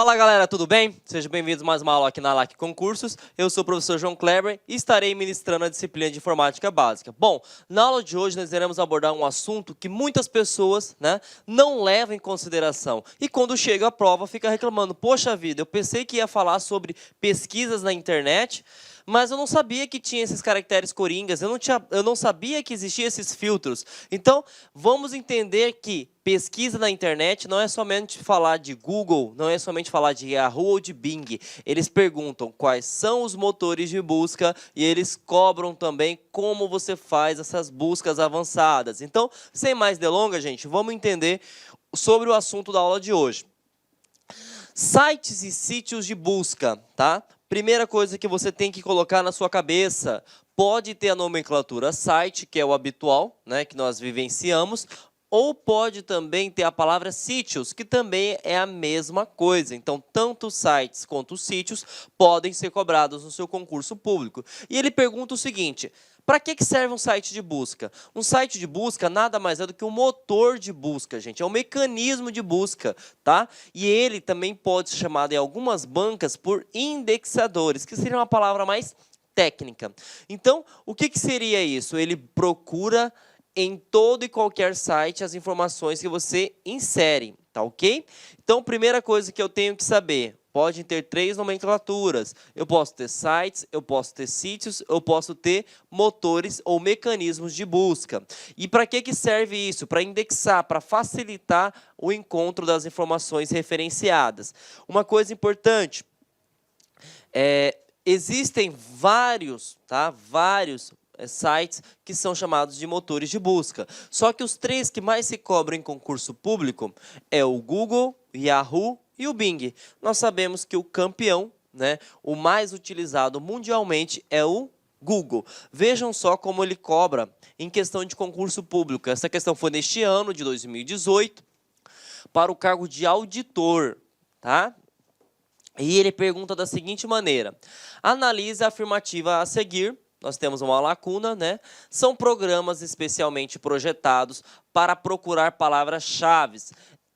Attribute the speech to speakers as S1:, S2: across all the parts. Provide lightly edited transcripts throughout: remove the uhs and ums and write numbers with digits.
S1: Fala galera, tudo bem? Sejam bem-vindos a mais uma aula aqui na LAC Concursos. Eu sou o professor João Kleber e estarei ministrando a disciplina de Informática Básica. Bom, na aula de hoje nós iremos abordar um assunto que muitas pessoas não levam em consideração. E quando chega a prova fica reclamando, poxa vida, eu pensei que ia falar sobre pesquisas na internet, mas eu não sabia que tinha esses caracteres coringas, eu não sabia que existiam esses filtros. Então, vamos entender que pesquisa na internet não é somente falar de Google, não é somente falar de Yahoo ou de Bing. Eles perguntam quais são os motores de busca e eles cobram também como você faz essas buscas avançadas. Então, sem mais delongas, gente, vamos entender sobre o assunto da aula de hoje. Sites e sítios de busca, tá? Primeira coisa que você tem que colocar na sua cabeça, pode ter a nomenclatura site, que é o habitual, que nós vivenciamos, ou pode também ter a palavra sítios, que também é a mesma coisa. Então, tanto sites quanto sítios podem ser cobrados no seu concurso público. E ele pergunta o seguinte: para que serve um site de busca? Um site de busca nada mais é do que um motor de busca, gente. É um mecanismo de busca, tá? E ele também pode ser chamado em algumas bancas por indexadores, que seria uma palavra mais técnica. Então, o que seria isso? Ele procura em todo e qualquer site as informações que você insere, tá ok? Então, primeira coisa que eu tenho que saber, pode ter 3 nomenclaturas. Eu posso ter sites, eu posso ter sítios, eu posso ter motores ou mecanismos de busca. E para que serve isso? Para indexar, para facilitar o encontro das informações referenciadas. Uma coisa importante, existem vários sites que são chamados de motores de busca. Só que os 3 que mais se cobram em concurso público é o Google, Yahoo e o Bing. Nós sabemos que o campeão, o mais utilizado mundialmente é o Google. Vejam só como ele cobra em questão de concurso público. Essa questão foi neste ano de 2018 para o cargo de auditor, tá? E ele pergunta da seguinte maneira: analise a afirmativa a seguir. Nós temos uma lacuna, São programas especialmente projetados para procurar palavras-chave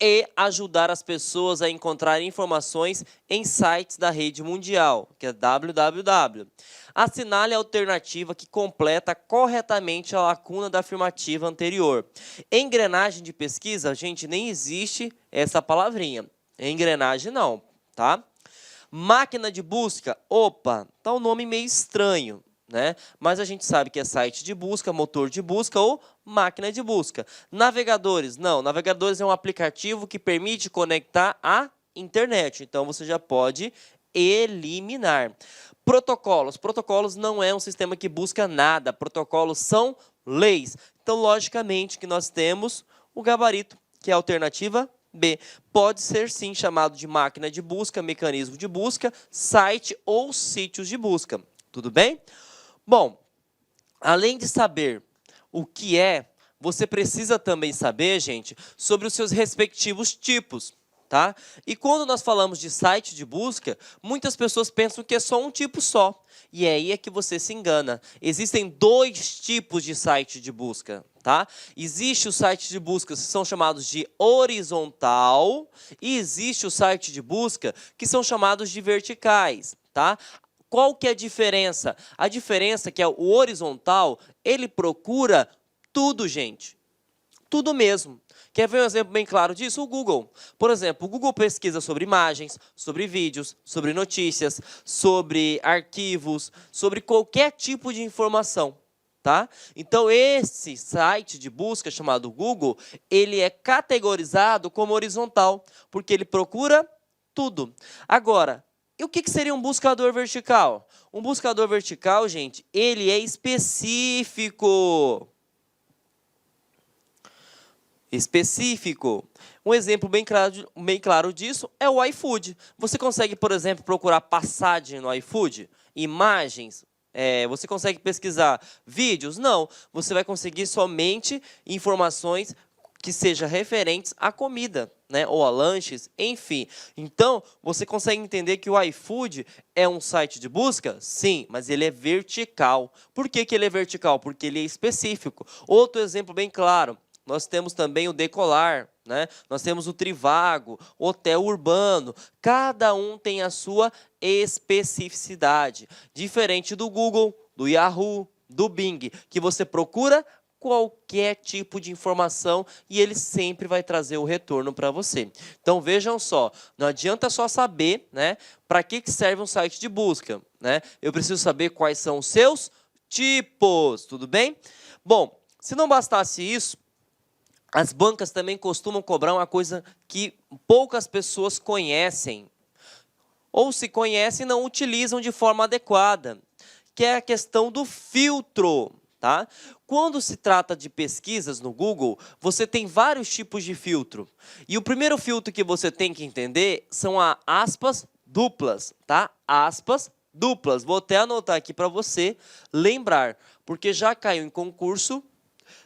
S1: e ajudar as pessoas a encontrar informações em sites da rede mundial, que é www. Assinale a alternativa que completa corretamente a lacuna da afirmativa anterior. Engrenagem de pesquisa, gente, nem existe essa palavrinha. Engrenagem não, tá? Máquina de busca, opa, tá um nome meio estranho, mas a gente sabe que é site de busca, motor de busca ou máquina de busca. Navegadores, não. Navegadores é um aplicativo que permite conectar à internet. Então, você já pode eliminar. Protocolos. Protocolos não é um sistema que busca nada. Protocolos são leis. Então, logicamente, que nós temos o gabarito, que é a alternativa B. Pode ser, sim, chamado de máquina de busca, mecanismo de busca, site ou sítios de busca. Tudo bem? Bom, além de saber o que é, você precisa também saber, gente, sobre os seus respectivos tipos, tá? E quando nós falamos de site de busca, muitas pessoas pensam que é só um tipo só. E aí é que você se engana. Existem 2 tipos de site de busca, tá? Existe o site de busca que são chamados de horizontal e existe o site de busca que são chamados de verticais, tá? Qual que é a diferença? A diferença é que o horizontal, ele procura tudo, gente. Tudo mesmo. Quer ver um exemplo bem claro disso? O Google. Por exemplo, o Google pesquisa sobre imagens, sobre vídeos, sobre notícias, sobre arquivos, sobre qualquer tipo de informação, tá? Então, esse site de busca chamado Google, ele é categorizado como horizontal, porque ele procura tudo. Agora, e o que seria um buscador vertical? Um buscador vertical, gente, ele é específico. Um exemplo bem claro disso é o iFood. Você consegue, por exemplo, procurar passagem no iFood? Imagens? Você consegue pesquisar vídeos? Não. Você vai conseguir somente informações que sejam referentes à comida, ou a lanches, enfim. Então, você consegue entender que o iFood é um site de busca? Sim, mas ele é vertical. Por que ele é vertical? Porque ele é específico. Outro exemplo bem claro, nós temos também o Decolar, né? Nós temos o Trivago, Hotel Urbano. Cada um tem a sua especificidade, diferente do Google, do Yahoo, do Bing, que você procura qualquer tipo de informação e ele sempre vai trazer o retorno para você. Então vejam só, não adianta só saber, né, para que serve um site de busca, né? Eu preciso saber quais são os seus tipos, tudo bem? Bom, se não bastasse isso, as bancas também costumam cobrar uma coisa que poucas pessoas conhecem, ou se conhecem, não utilizam de forma adequada, que é a questão do filtro. Tá? Quando se trata de pesquisas no Google, você tem vários tipos de filtro. E o primeiro filtro que você tem que entender são as aspas duplas, tá? Aspas duplas. Vou até anotar aqui para você lembrar, porque já caiu em concurso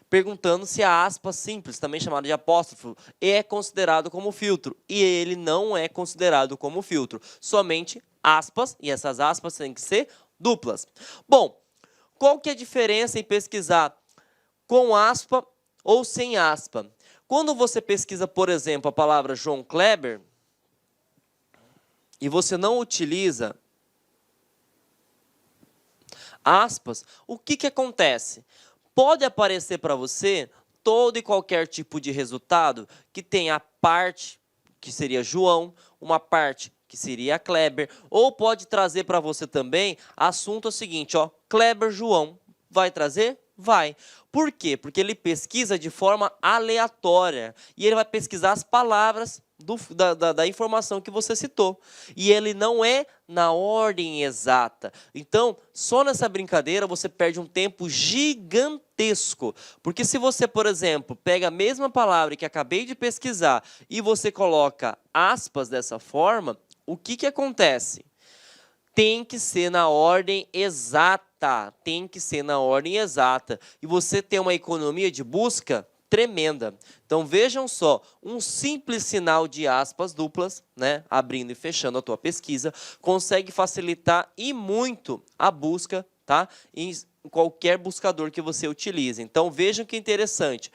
S1: perguntando se a aspa simples, também chamada de apóstrofo, é considerado como filtro. E ele não é considerado como filtro. Somente aspas, e essas aspas têm que ser duplas. Bom, qual que é a diferença em pesquisar com aspa ou sem aspa? Quando você pesquisa, por exemplo, a palavra João Kleber, e você não utiliza aspas, o que acontece? Pode aparecer para você todo e qualquer tipo de resultado que tenha a parte que seria João, uma parte que seria Kleber, ou pode trazer para você também assunto seguinte, ó, Kleber João, vai trazer? Vai. Por quê? Porque ele pesquisa de forma aleatória, e ele vai pesquisar as palavras da informação que você citou, e ele não é na ordem exata. Então, só nessa brincadeira você perde um tempo gigantesco, porque se você, por exemplo, pega a mesma palavra que acabei de pesquisar e você coloca aspas dessa forma, o que acontece? Tem que ser na ordem exata, tem que ser na ordem exata. E você tem uma economia de busca tremenda. Então vejam só, um simples sinal de aspas duplas, né, abrindo e fechando a tua pesquisa, consegue facilitar e muito a busca, tá, em qualquer buscador que você utilize. Então vejam que interessante,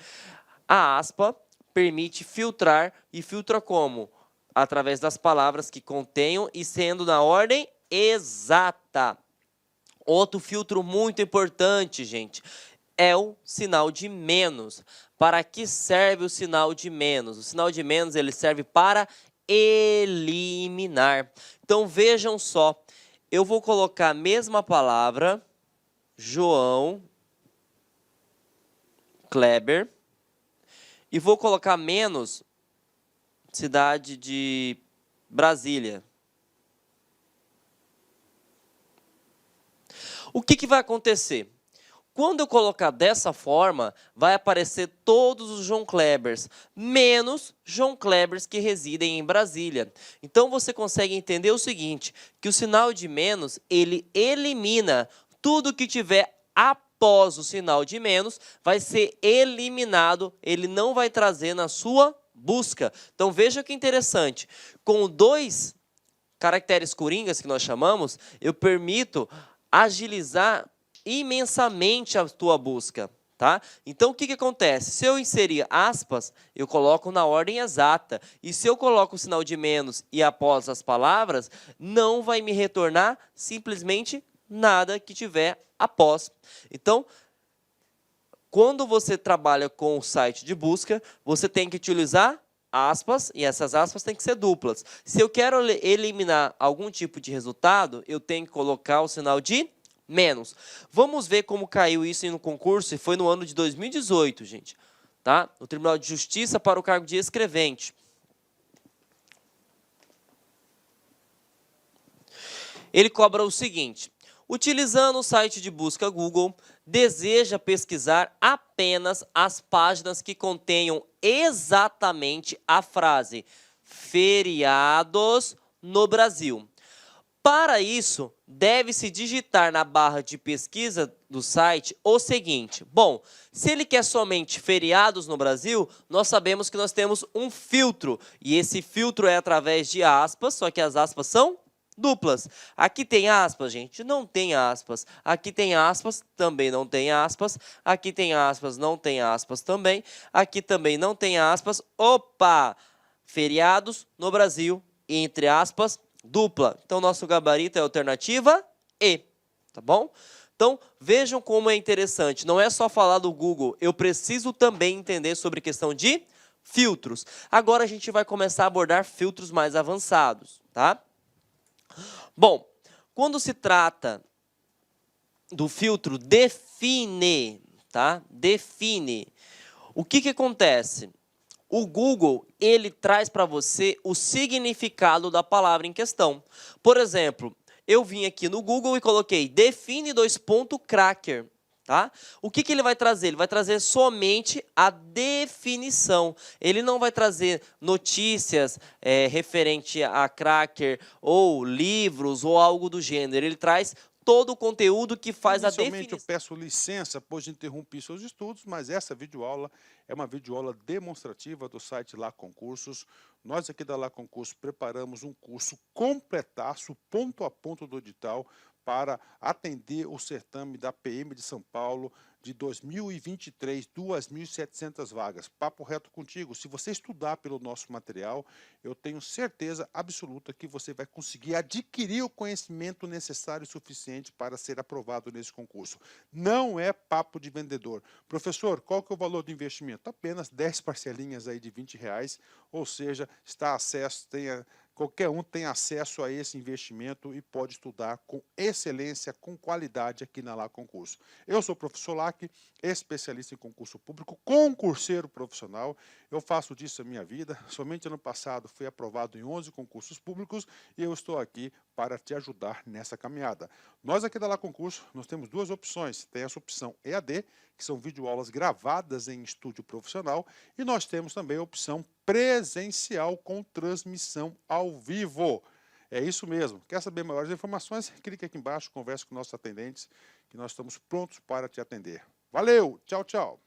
S1: a aspa permite filtrar, e filtra como? Através das palavras que contenham e sendo na ordem exata. Outro filtro muito importante, gente, é o sinal de menos. Para que serve o sinal de menos? O sinal de menos ele serve para eliminar. Então vejam só, eu vou colocar a mesma palavra, João Kleber, e vou colocar menos cidade de Brasília. O que vai acontecer? Quando eu colocar dessa forma, vai aparecer todos os João Klebers, menos João Klebers que residem em Brasília. Então você consegue entender o seguinte, que o sinal de menos, ele elimina tudo que tiver após o sinal de menos, vai ser eliminado, ele não vai trazer na sua busca. Então veja que interessante, com 2 caracteres coringas que nós chamamos, eu permito agilizar imensamente a tua busca, tá? Então o que acontece? Se eu inserir aspas, eu coloco na ordem exata, e se eu coloco o sinal de menos e após as palavras, não vai me retornar simplesmente nada que tiver após. Então, quando você trabalha com o site de busca, você tem que utilizar aspas, e essas aspas têm que ser duplas. Se eu quero eliminar algum tipo de resultado, eu tenho que colocar o sinal de menos. Vamos ver como caiu isso no concurso, e foi no ano de 2018, gente. Tá? No Tribunal de Justiça para o cargo de escrevente. Ele cobra o seguinte: utilizando o site de busca Google, deseja pesquisar apenas as páginas que contenham exatamente a frase feriados no Brasil. Para isso, deve-se digitar na barra de pesquisa do site o seguinte. Bom, se ele quer somente feriados no Brasil, nós sabemos que nós temos um filtro. E esse filtro é através de aspas, só que as aspas são duplas. Aqui tem aspas, gente? Não tem aspas. Aqui tem aspas, também não tem aspas. Aqui tem aspas, não tem aspas também. Aqui também não tem aspas. Opa! Feriados no Brasil, entre aspas, dupla. Então, nosso gabarito é a alternativa E, tá bom? Então, vejam como é interessante. Não é só falar do Google, eu preciso também entender sobre questão de filtros. Agora a gente vai começar a abordar filtros mais avançados, tá? Bom, quando se trata do filtro define, tá? Define. O que acontece? O Google, ele traz para você o significado da palavra em questão. Por exemplo, eu vim aqui no Google e coloquei define cracker. Tá? O que ele vai trazer? Ele vai trazer somente a definição. Ele não vai trazer notícias referente a cracker ou livros ou algo do gênero. Ele traz todo o conteúdo que faz a definição.
S2: Inicialmente, eu peço licença, pois interrompi seus estudos, mas essa videoaula é uma videoaula demonstrativa do site Lá Concursos. Nós aqui da Lá Concursos preparamos um curso completaço, ponto a ponto do edital, para atender o certame da PM de São Paulo de 2023, 2.700 vagas. Papo reto contigo, se você estudar pelo nosso material, eu tenho certeza absoluta que você vai conseguir adquirir o conhecimento necessário e suficiente para ser aprovado nesse concurso. Não é papo de vendedor. Professor, qual que é o valor do investimento? Apenas 10 parcelinhas aí de R$20, ou seja, está acesso, qualquer um tem acesso a esse investimento e pode estudar com excelência, com qualidade aqui na Lá Concurso. Eu sou o professor Lac, especialista em concurso público, concurseiro profissional. Eu faço disso a minha vida. Somente ano passado fui aprovado em 11 concursos públicos e eu estou aqui para te ajudar nessa caminhada. Nós aqui da Lá Concurso, nós temos duas opções. Tem essa opção EAD, que são videoaulas gravadas em estúdio profissional, e nós temos também a opção presencial com transmissão ao vivo. É isso mesmo. Quer saber maiores informações? Clique aqui embaixo, converse com nossos atendentes, que nós estamos prontos para te atender. Valeu! Tchau, tchau!